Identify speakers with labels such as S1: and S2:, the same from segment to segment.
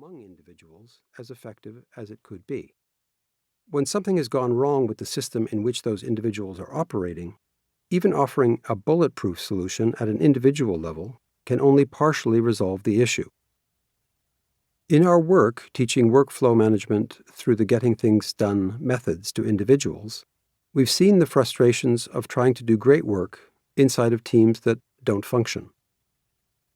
S1: among individuals as effective as it could be. When something has gone wrong with the system in which those individuals are operating, even offering a bulletproof solution at an individual level can only partially resolve the issue. In our work teaching workflow management through the Getting Things Done methods to individuals, we've seen the frustrations of trying to do great work inside of teams that don't function.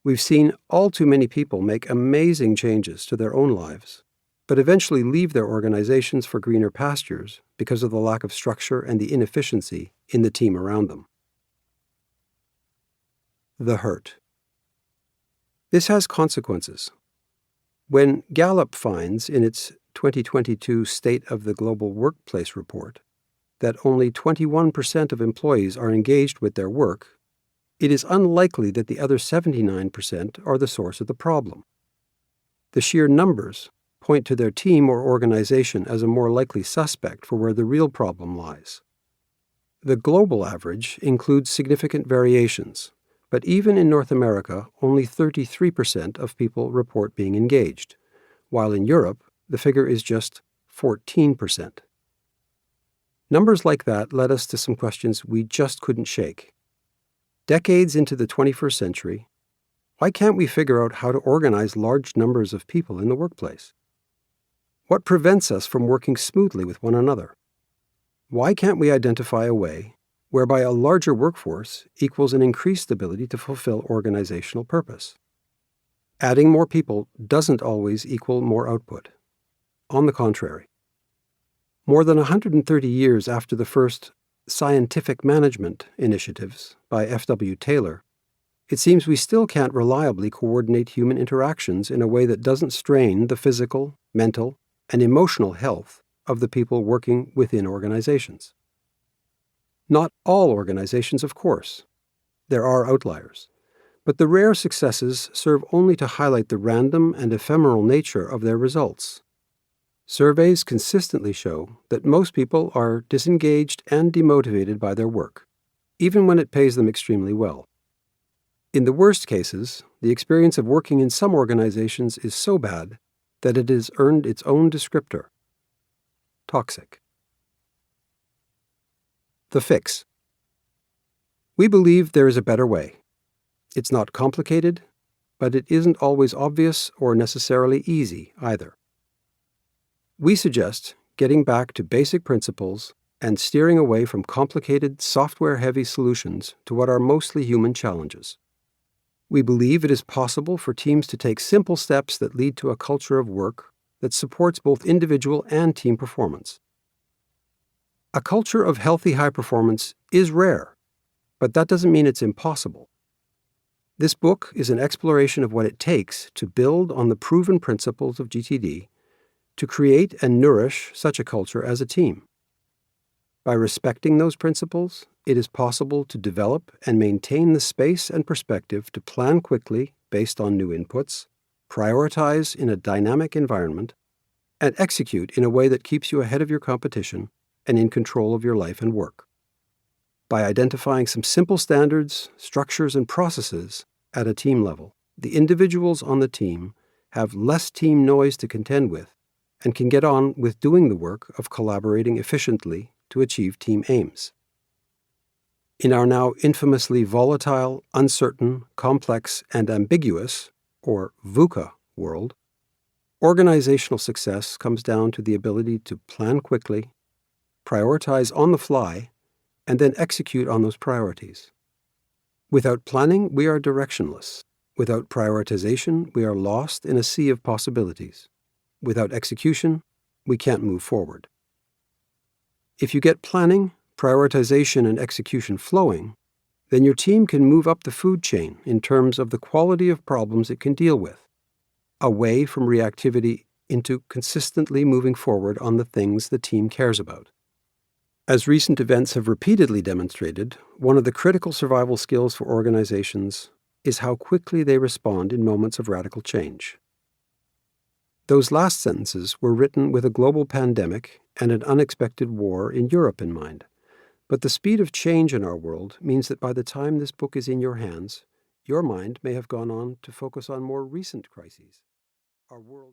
S1: We've seen all too many people make amazing changes to their own lives, but eventually leave their organizations for greener pastures because of the lack of structure and the inefficiency in the team around them. The hurt. This has consequences. When Gallup finds in its 2022 State of the Global Workplace report that only 21% of employees are engaged with their work, it is unlikely that the other 79% are the source of the problem. The sheer numbers point to their team or organization as a more likely suspect for where the real problem lies. The global average includes significant variations, but even in North America, only 33% of people report being engaged, while in Europe, the figure is just 14%. Numbers like that led us to some questions we just couldn't shake. Decades into the 21st century, why can't we figure out how to organize large numbers of people in the workplace? What prevents us from working smoothly with one another? Why can't we identify a way whereby a larger workforce equals an increased ability to fulfill organizational purpose? Adding more people doesn't always equal more output. On the contrary. More than 130 years after the first scientific management initiatives by F.W. Taylor, it seems we still can't reliably coordinate human interactions in a way that doesn't strain the physical, mental, and emotional health of the people working within organizations. Not all organizations, of course. There are outliers. But the rare successes serve only to highlight the random and ephemeral nature of their results. Surveys consistently show that most people are disengaged and demotivated by their work, even when it pays them extremely well. In the worst cases, the experience of working in some organizations is so bad that it has earned its own descriptor: toxic. The fix. We believe there is a better way. It's not complicated, but it isn't always obvious or necessarily easy either. We suggest getting back to basic principles and steering away from complicated, software-heavy solutions to what are mostly human challenges. We believe it is possible for teams to take simple steps that lead to a culture of work that supports both individual and team performance. A culture of healthy high performance is rare, but that doesn't mean it's impossible. This book is an exploration of what it takes to build on the proven principles of GTD to create and nourish such a culture as a team. By respecting those principles, it is possible to develop and maintain the space and perspective to plan quickly based on new inputs, prioritize in a dynamic environment, and execute in a way that keeps you ahead of your competition and in control of your life and work. By identifying some simple standards, structures, and processes at a team level, the individuals on the team have less team noise to contend with and can get on with doing the work of collaborating efficiently to achieve team aims. In our now infamously volatile, uncertain, complex, and ambiguous, or VUCA world, organizational success comes down to the ability to plan quickly, prioritize on the fly, and then execute on those priorities. Without planning, we are directionless. Without prioritization, we are lost in a sea of possibilities. Without execution, we can't move forward. If you get planning, prioritization, and execution flowing, then your team can move up the food chain in terms of the quality of problems it can deal with, away from reactivity into consistently moving forward on the things the team cares about. As recent events have repeatedly demonstrated, one of the critical survival skills for organizations is how quickly they respond in moments of radical change. Those last sentences were written with a global pandemic and an unexpected war in Europe in mind. But the speed of change in our world means that by the time this book is in your hands, your mind may have gone on to focus on more recent crises. Our world